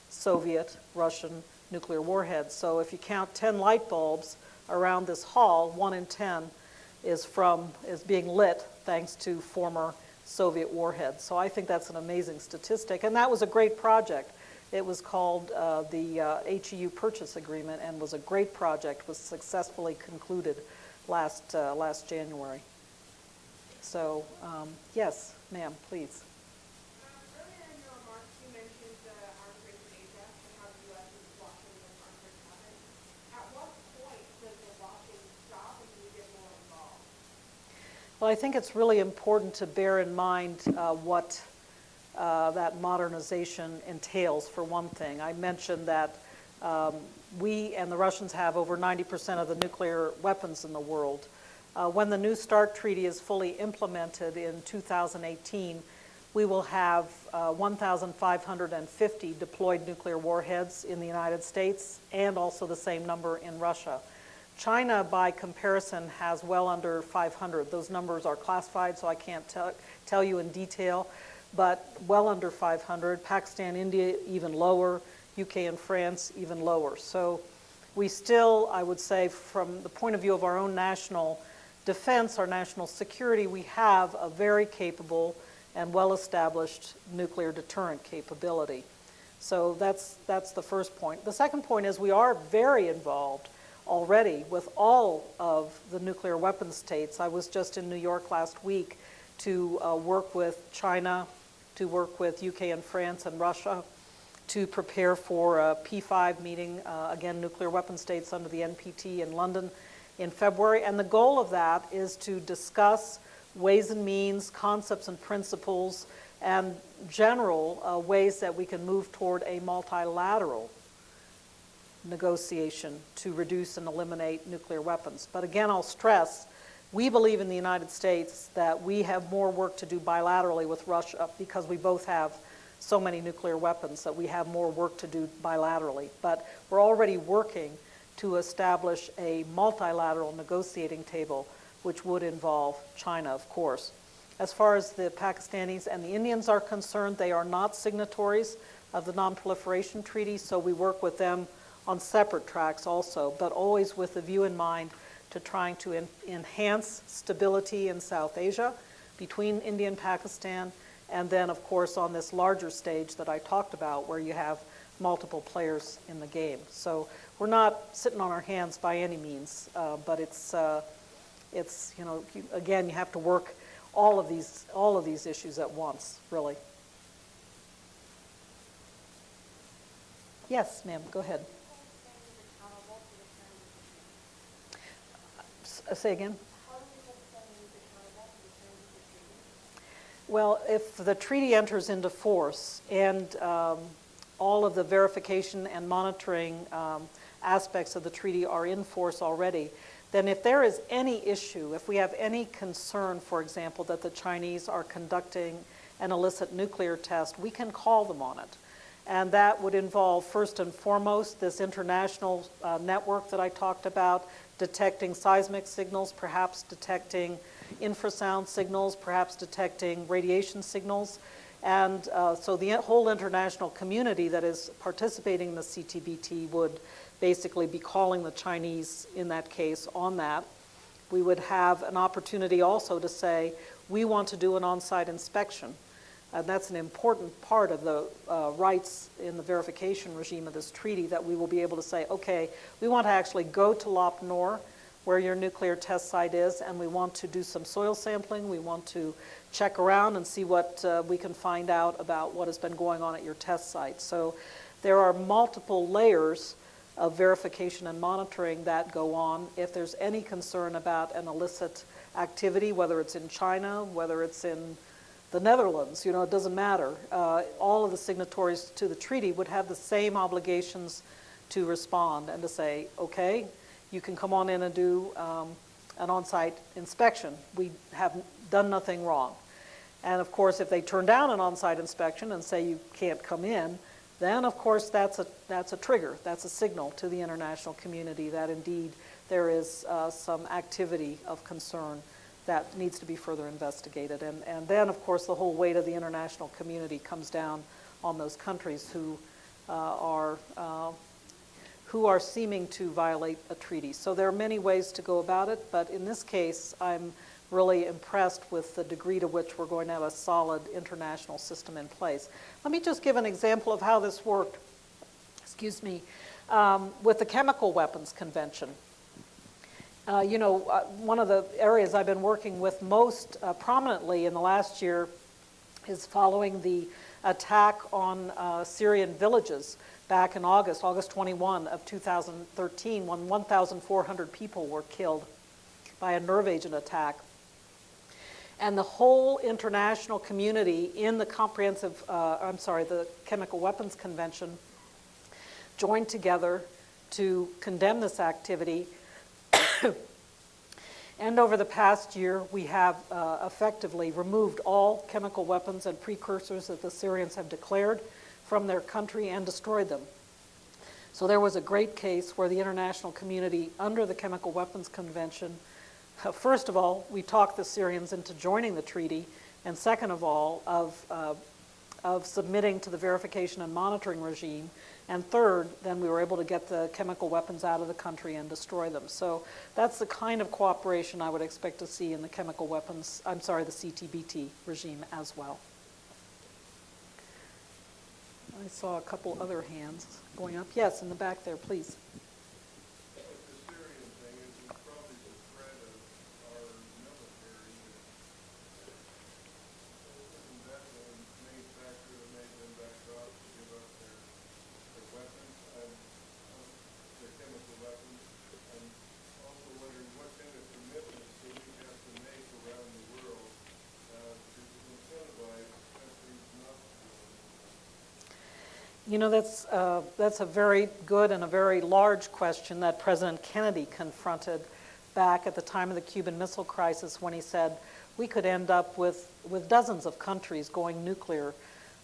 Soviet, Russian nuclear warheads. So if you count 10 light bulbs around this hall, 1 in 10 is being lit thanks to former Soviet warheads. So I think that's an amazing statistic, and that was a great project. It was called the HEU Purchase Agreement, and was a great project, was successfully concluded last January. So, yes, ma'am, please. Earlier in your remarks, you mentioned the arms race in Asia and how the U.S. is blocking those arms race happen. At what point does the blocking stop and you get more involved? Well, I think it's really important to bear in mind what that modernization entails, for one thing. I mentioned that we and the Russians have over 90% of the nuclear weapons in the world. When the New START Treaty is fully implemented in 2018, we will have 1,550 deployed nuclear warheads in the United States, and also the same number in Russia. China, by comparison, has well under 500. Those numbers are classified, so I can't tell you in detail, but well under 500. Pakistan, India, even lower. UK and France, even lower. So we still, I would say, from the point of view of our own national defense, our national security, we have a very capable and well-established nuclear deterrent capability. So that's the first point. The second point is we are very involved already with all of the nuclear weapon states. I was just in New York last week to work with China, to work with UK and France and Russia, to prepare for a P5 meeting, again, nuclear weapon states under the NPT in London in February. And the goal of that is to discuss ways and means, concepts and principles, and general ways that we can move toward a multilateral negotiation to reduce and eliminate nuclear weapons. But again, I'll stress, we believe in the United States that we have more work to do bilaterally with Russia, because we both have so many nuclear weapons that we have more work to do bilaterally. But we're already working to establish a multilateral negotiating table, which would involve China, of course. As far as the Pakistanis and the Indians are concerned, they are not signatories of the Non-Proliferation Treaty, so we work with them on separate tracks also, but always with the view in mind to trying to enhance stability in South Asia between India and Pakistan, and then, of course, on this larger stage that I talked about, where you have multiple players in the game. So we're not sitting on our hands by any means, but it's you know, again, you have to work all of these issues at once, really. Yes, ma'am, go ahead. Say again. Well, if the treaty enters into force and all of the verification and monitoring aspects of the treaty are in force already, then if there is any issue, if we have any concern, for example, that the Chinese are conducting an illicit nuclear test, we can call them on it. And that would involve, first and foremost, this international network that I talked about, detecting seismic signals, perhaps detecting infrasound signals, perhaps detecting radiation signals. And so the whole international community that is participating in the CTBT would basically be calling the Chinese in that case on that. We would have an opportunity also to say, we want to do an on-site inspection. And that's an important part of the rights in the verification regime of this treaty, that we will be able to say, okay, we want to actually go to Lop Nor, where your nuclear test site is, and we want to do some soil sampling. We want to check around and see what we can find out about what has been going on at your test site. So there are multiple layers of verification and monitoring that go on. If there's any concern about an illicit activity, whether it's in China, whether it's in the Netherlands, you know, it doesn't matter. All of the signatories to the treaty would have the same obligations to respond and to say, okay, you can come on in and do an on-site inspection. We have done nothing wrong. And of course, if they turn down an on-site inspection and say you can't come in, then of course that's a trigger, that's a signal to the international community that indeed there is some activity of concern that needs to be further investigated. And then of course the whole weight of the international community comes down on those countries who are seeming to violate a treaty. So there are many ways to go about it, but in this case I'm really impressed with the degree to which we're going to have a solid international system in place. Let me just give an example of how this worked, with the Chemical Weapons Convention. One of the areas I've been working with most prominently in the last year is following the attack on Syrian villages back in August 21 of 2013, when 1,400 people were killed by a nerve agent attack. And the whole international community in the the Chemical Weapons Convention joined together to condemn this activity. And over the past year, we have effectively removed all chemical weapons and precursors that the Syrians have declared from their country and destroyed them. So there was a great case where the international community, under the Chemical Weapons Convention, first of all, we talked the Syrians into joining the treaty, and second of all, of submitting to the verification and monitoring regime, and third, then we were able to get the chemical weapons out of the country and destroy them. So that's the kind of cooperation I would expect to see in the the CTBT regime as well. I saw a couple other hands going up. Yes, in the back there, please. That's a very good and a very large question that President Kennedy confronted back at the time of the Cuban Missile Crisis, when he said we could end up with dozens of countries going nuclear.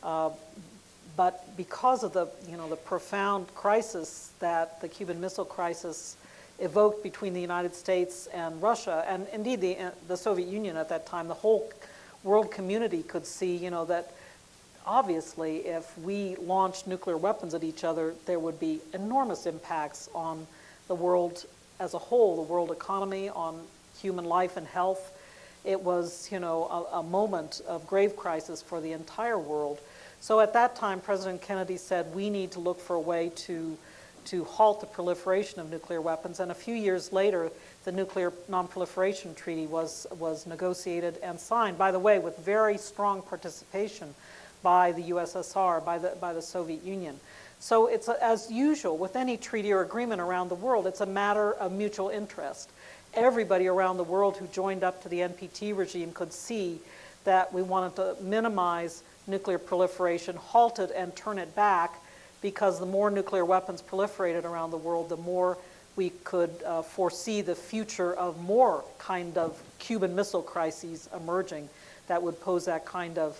But because of the profound crisis that the Cuban Missile Crisis evoked between the United States and Russia, and indeed the Soviet Union at that time, the whole world community could see, that obviously if we launched nuclear weapons at each other, there would be enormous impacts on the world as a whole, the world economy, on human life and health. It was, a moment of grave crisis for the entire world. So at that time, President Kennedy said we need to look for a way to halt the proliferation of nuclear weapons. And a few years later, the Nuclear Non-Proliferation Treaty was negotiated and signed, by the way, with very strong participation by the USSR, by the Soviet Union. So it's, as usual, with any treaty or agreement around the world, it's a matter of mutual interest. Everybody around the world who joined up to the NPT regime could see that we wanted to minimize nuclear proliferation, halt it and turn it back, because the more nuclear weapons proliferated around the world, the more we could foresee the future of more kind of Cuban Missile crises emerging that would pose that kind of,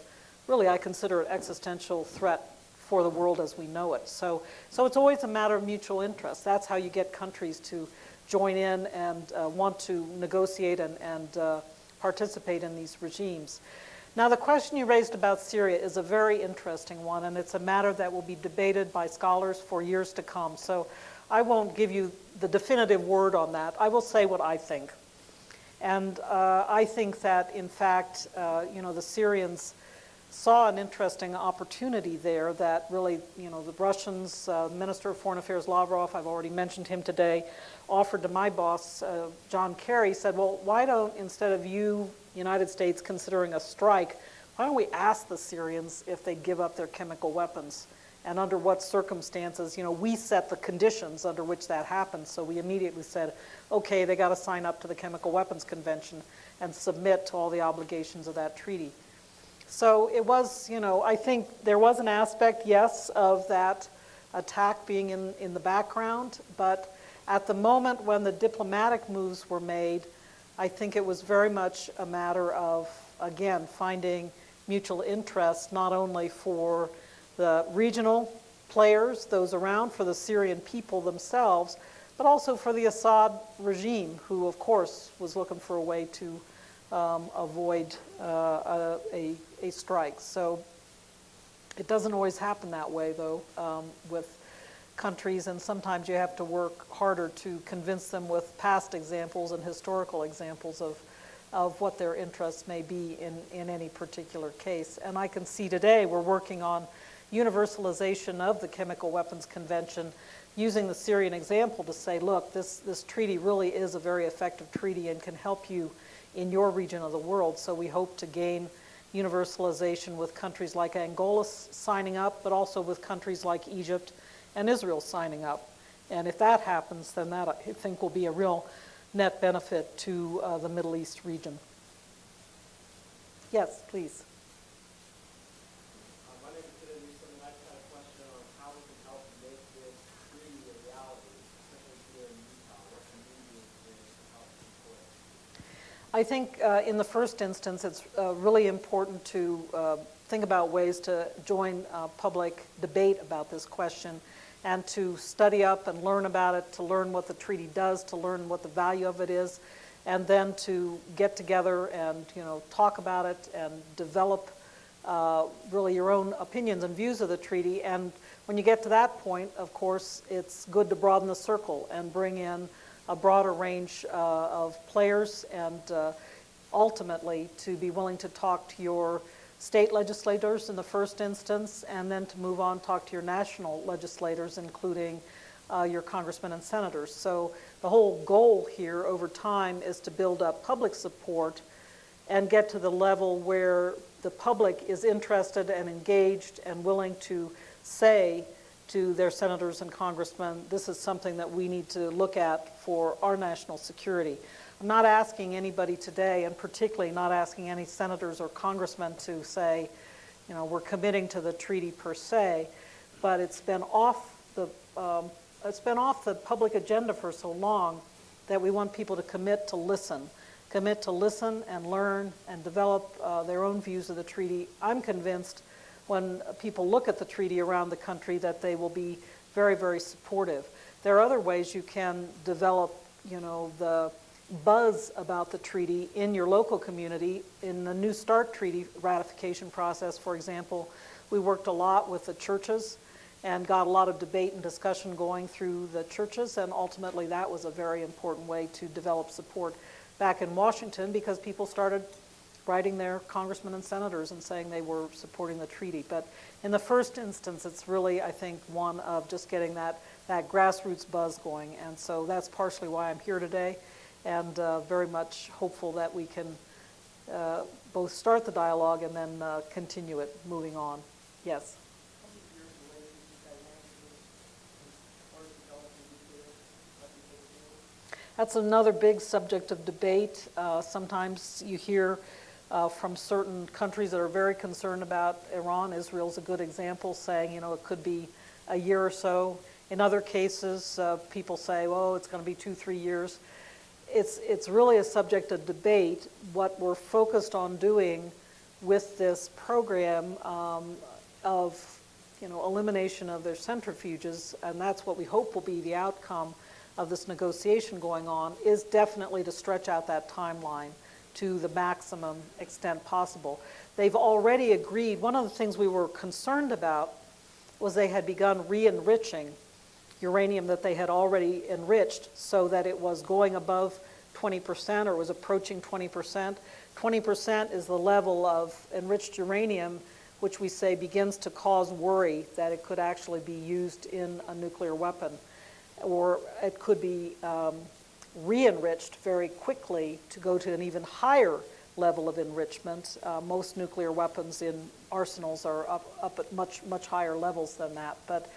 really I consider it existential threat for the world as we know it. So it's always a matter of mutual interest. That's how you get countries to join in and want to negotiate and participate in these regimes. Now, the question you raised about Syria is a very interesting one, and it's a matter that will be debated by scholars for years to come. So I won't give you the definitive word on that. I will say what I think. And I think that, in fact, the Syrians saw an interesting opportunity there that really, the Russians, Minister of Foreign Affairs Lavrov, I've already mentioned him today, offered to my boss, John Kerry, said, well, why don't, instead of you, United States, considering a strike, why don't we ask the Syrians if they give up their chemical weapons, and under what circumstances? We set the conditions under which that happens. So we immediately said, okay, they got to sign up to the Chemical Weapons Convention and submit to all the obligations of that treaty. So it was, I think there was an aspect, yes, of that attack being in the background, but at the moment when the diplomatic moves were made, I think it was very much a matter of, again, finding mutual interest, not only for the regional players, those around, for the Syrian people themselves, but also for the Assad regime, who, of course, was looking for a way to avoid a strike. So it doesn't always happen that way, though, with countries, and sometimes you have to work harder to convince them with past examples and historical examples of what their interests may be in any particular case. And I can see today we're working on universalization of the Chemical Weapons Convention, using the Syrian example to say, look, this treaty really is a very effective treaty and can help you in your region of the world. So we hope to gain universalization with countries like Angola signing up, but also with countries like Egypt and Israel signing up. And if that happens, then that, I think, will be a real net benefit to the Middle East region. Yes, please. My name is Peter Newsom, and I just had a question on how we can help make this treaty a reality, especially here in Utah. What can we do to help support it? I think in the first instance, it's really important to think about ways to join public debate about this question and to study up and learn about it, to learn what the treaty does, to learn what the value of it is, and then to get together and talk about it and develop really your own opinions and views of the treaty. And when you get to that point, of course, it's good to broaden the circle and bring in a broader range of players, and ultimately to be willing to talk to your state legislators in the first instance, and then to move on, talk to your national legislators, including your congressmen and senators. So the whole goal here over time is to build up public support and get to the level where the public is interested and engaged and willing to say to their senators and congressmen, this is something that we need to look at for our national security. I'm not asking anybody today, and particularly not asking any senators or congressmen to say, we're committing to the treaty per se, but it's been off the public agenda for so long that we want people to commit to listen and learn and develop their own views of the treaty. I'm convinced when people look at the treaty around the country that they will be very, very supportive. There are other ways you can develop, the buzz about the treaty in your local community. In the New START treaty ratification process, for example, we worked a lot with the churches and got a lot of debate and discussion going through the churches, and ultimately that was a very important way to develop support back in Washington, because people started writing their congressmen and senators and saying they were supporting the treaty. But in the first instance, it's really, I think, one of just getting that grassroots buzz going. And so that's partially why I'm here today, and very much hopeful that we can both start the dialogue and then continue it moving on. Yes? That's another big subject of debate. Sometimes you hear from certain countries that are very concerned about Iran. Israel's a good example, saying, it could be a year or so. In other cases, people say, well, it's going to be 2-3 years. It's really a subject of debate. What we're focused on doing with this program of elimination of their centrifuges, and that's what we hope will be the outcome of this negotiation going on, is definitely to stretch out that timeline to the maximum extent possible. They've already agreed. One of the things we were concerned about was they had begun re-enriching uranium that they had already enriched, so that it was going above 20% or was approaching 20%. 20% is the level of enriched uranium which we say begins to cause worry that it could actually be used in a nuclear weapon, or it could be re-enriched very quickly to go to an even higher level of enrichment. Most nuclear weapons in arsenals are up at much higher levels than that. But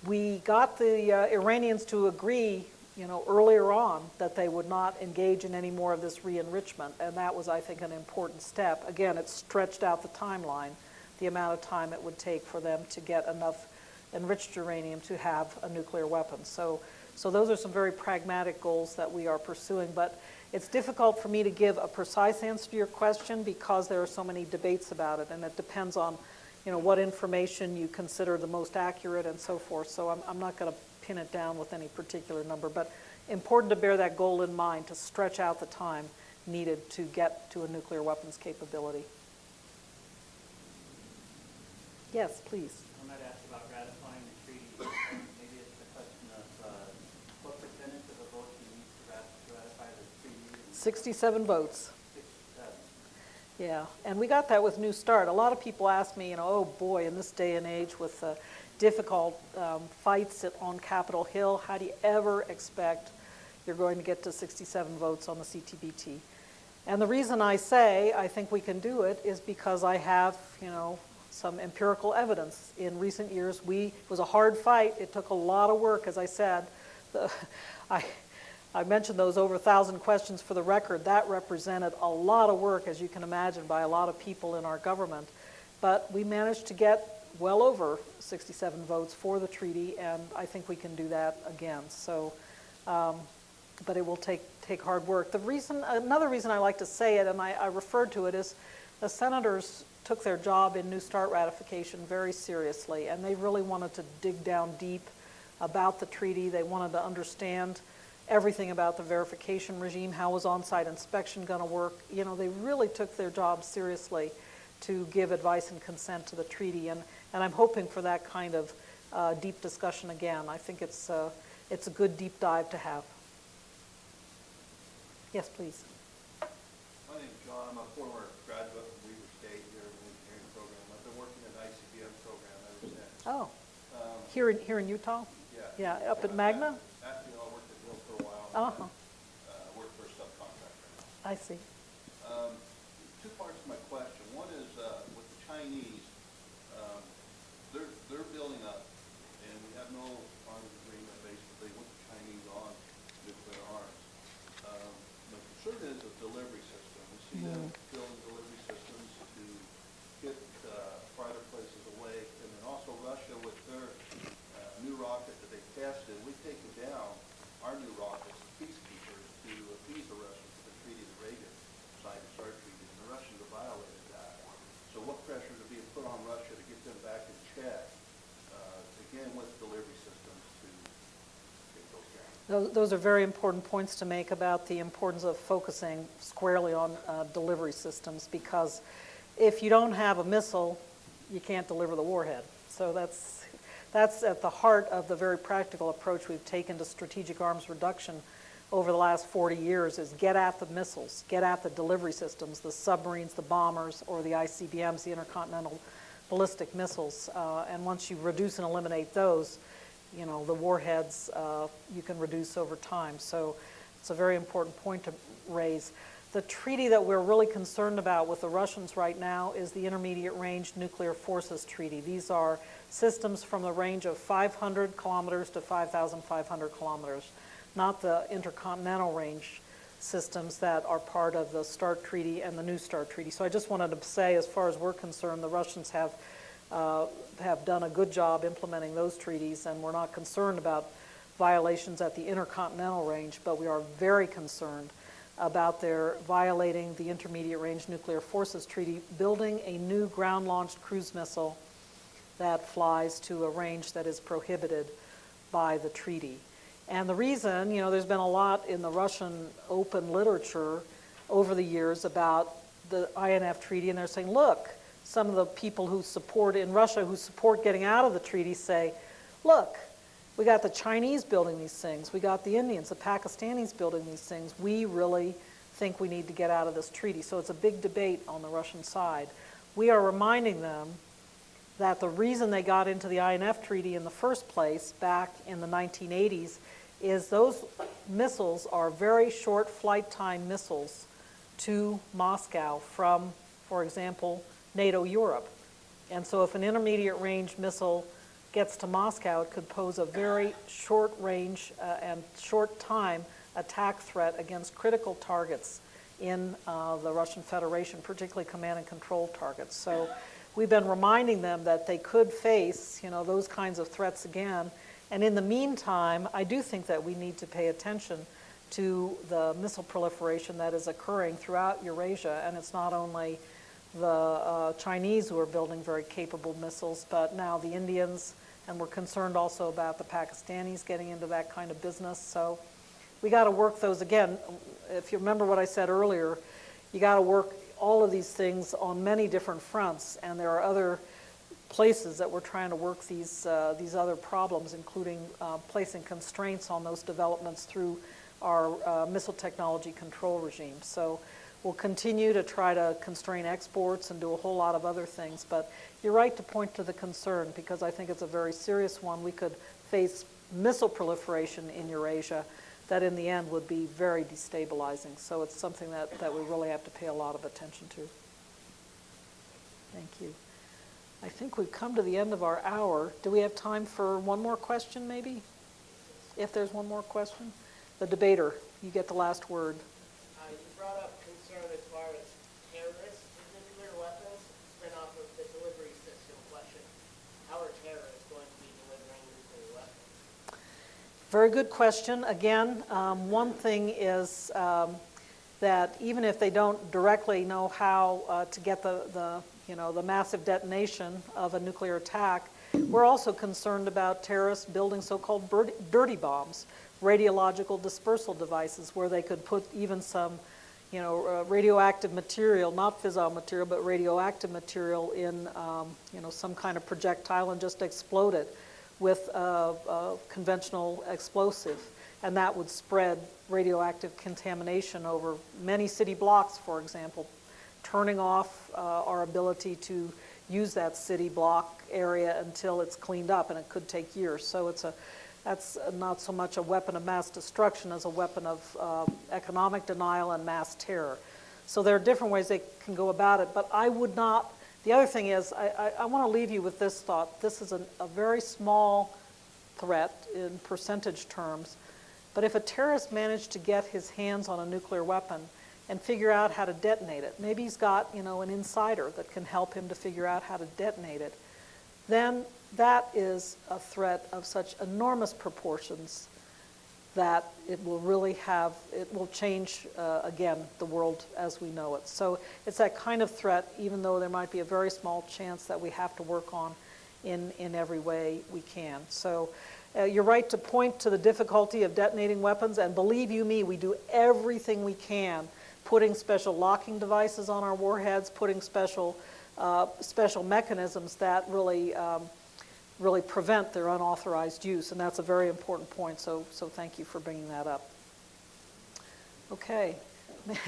we got the Iranians to agree, earlier on, that they would not engage in any more of this re-enrichment, and that was, I think, an important step. Again, it stretched out the timeline, the amount of time it would take for them to get enough enriched uranium to have a nuclear weapon. So those are some very pragmatic goals that we are pursuing. But It's difficult for me to give a precise answer to your question because there are so many debates about it, and it depends on, what information you consider the most accurate and so forth. So I'm not going to pin it down with any particular number, but important to bear that goal in mind, to stretch out the time needed to get to a nuclear weapons capability. Yes, please. I might ask about ratifying the treaty. Maybe it's a question of what percentage of the votes you need to ratify the treaty? 67 votes. 67. Yeah, and we got that with New Start. A lot of people ask me, oh boy, in this day and age with difficult fights on Capitol Hill, how do you ever expect you're going to get to 67 votes on the CTBT? And the reason I say I think we can do it is because I have, some empirical evidence. In recent years, it was a hard fight. It took a lot of work, as I said. I mentioned those over 1,000 questions for the record. That represented a lot of work, as you can imagine, by a lot of people in our government. But we managed to get well over 67 votes for the treaty, and I think we can do that again. So, but it will take hard work. Another reason I like to say it, and I referred to it, is the senators took their job in New Start ratification very seriously, and they really wanted to dig down deep about the treaty. They wanted to understand everything about the verification regime. How was on-site inspection going to work? They really took their job seriously to give advice and consent to the treaty, and I'm hoping for that kind of deep discussion again. I think it's a good deep dive to have. Yes, please. My name's John. I'm a former graduate from Weaver State here in the engineering program. I've been working in the ICBM program ever since. Oh, here in Utah? Yeah. Yeah, up at Magna? Actually, I worked at Bill for a while. Uh-huh. And, worked for a subcontractor. I see. Two parts to my question. One is with the Chinese, they're building up, and we have no arms agreement basically with the Chinese on nuclear arms. My concern is the delivery system. We see them building delivery systems to get farther places away, and then also Russia with their new rocket that they tested. We've taken down our new rockets, peacekeepers, to appease the Russians with the treaty that Reagan signed, the START treaty, and the Russians have violated that. So what pressures are being put on Russia to get them back in check, again with delivery systems to get those down? Those are very important points to make about the importance of focusing squarely on delivery systems, because if you don't have a missile, you can't deliver the warhead. So that's at the heart of the very practical approach we've taken to strategic arms reduction over the last 40 years, is get at the missiles, get at the delivery systems, the submarines, the bombers, or the ICBMs, the intercontinental ballistic missiles. And once you reduce and eliminate those, the warheads you can reduce over time. So it's a very important point to raise. The treaty that we're really concerned about with the Russians right now is the Intermediate Range Nuclear Forces Treaty. These are systems from the range of 500 kilometers to 5,500 kilometers, not the intercontinental range systems that are part of the START Treaty and the New START Treaty. So I just wanted to say, as far as we're concerned, the Russians have done a good job implementing those treaties, and we're not concerned about violations at the intercontinental range, but we are very concerned about their violating the Intermediate Range Nuclear Forces Treaty, building a new ground-launched cruise missile that flies to a range that is prohibited by the treaty. And the reason, there's been a lot in the Russian open literature over the years about the INF treaty, and they're saying, look, some of the people who support in Russia who support getting out of the treaty say, look, we got the Chinese building these things, we got the Indians, the Pakistanis building these things. We really think we need to get out of this treaty. So it's a big debate on the Russian side. We are reminding them that the reason they got into the INF treaty in the first place back in the 1980s is those missiles are very short flight time missiles to Moscow from, for example, NATO Europe. And so if an intermediate range missile gets to Moscow, it could pose a very short range and short time attack threat against critical targets in the Russian Federation, particularly command and control targets. So we've been reminding them that they could face, those kinds of threats again. And in the meantime, I do think that we need to pay attention to the missile proliferation that is occurring throughout Eurasia. And it's not only the Chinese who are building very capable missiles, but now the Indians, and we're concerned also about the Pakistanis getting into that kind of business. So we got to work those, again, if you remember what I said earlier, you got to work all of these things on many different fronts, and there are other places that we're trying to work these other problems, including placing constraints on those developments through our missile technology control regime. So we'll continue to try to constrain exports and do a whole lot of other things. But you're right to point to the concern, because I think it's a very serious one. We could face missile proliferation in Eurasia that in the end would be very destabilizing. So it's something that we really have to pay a lot of attention to. Thank you. I think we've come to the end of our hour. Do we have time for one more question, maybe? If there's one more question? The debater, you get the last word. You brought up concern as far as terrorists with nuclear weapons, spin off of the delivery system question. How are terrorists going to be delivering nuclear weapons? Very good question. Again, one thing is that even if they don't directly know how to get the massive detonation of a nuclear attack, we're also concerned about terrorists building so-called dirty bombs, radiological dispersal devices, where they could put even some radioactive material, not fissile material, but radioactive material in some kind of projectile and just explode it with a conventional explosive. And that would spread radioactive contamination over many city blocks, for example, turning off our ability to use that city block area until it's cleaned up, and it could take years. So that's not so much a weapon of mass destruction as a weapon of economic denial and mass terror. So there are different ways they can go about it, but I would not. The other thing is, I want to leave you with this thought. This is a very small threat in percentage terms, but if a terrorist managed to get his hands on a nuclear weapon and figure out how to detonate it, maybe he's got an insider that can help him to figure out how to detonate it, then that is a threat of such enormous proportions that it will change, again, the world as we know it. So it's that kind of threat, even though there might be a very small chance, that we have to work on in every way we can. So you're right to point to the difficulty of detonating weapons, and believe you me, we do everything we can, putting special locking devices on our warheads, putting special mechanisms that really prevent their unauthorized use, and that's a very important point, so thank you for bringing that up. Okay,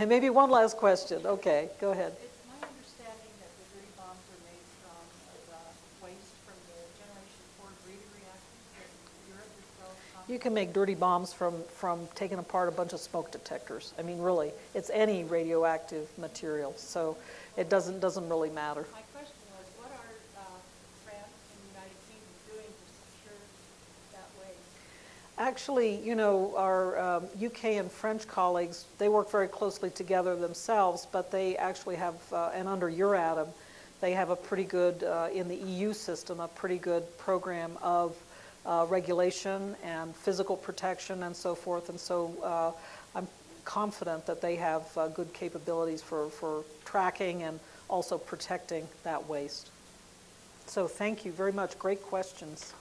maybe one last question. Okay, go ahead. It's my understanding that the dirty bombs are made from the waste from the Generation 4 breeder reactors that Europe is so. You can make dirty bombs from taking apart a bunch of smoke detectors. I mean, really, it's any radioactive material, so it doesn't really matter. My question was, what are France and the United Kingdom doing to secure that waste? Actually, our UK and French colleagues, they work very closely together themselves, but they actually have, and under Euratom, they have a pretty good, in the EU system, a pretty good program of regulation and physical protection and so forth. And so I'm confident that they have good capabilities for tracking and also protecting that waste. So thank you very much. Great questions.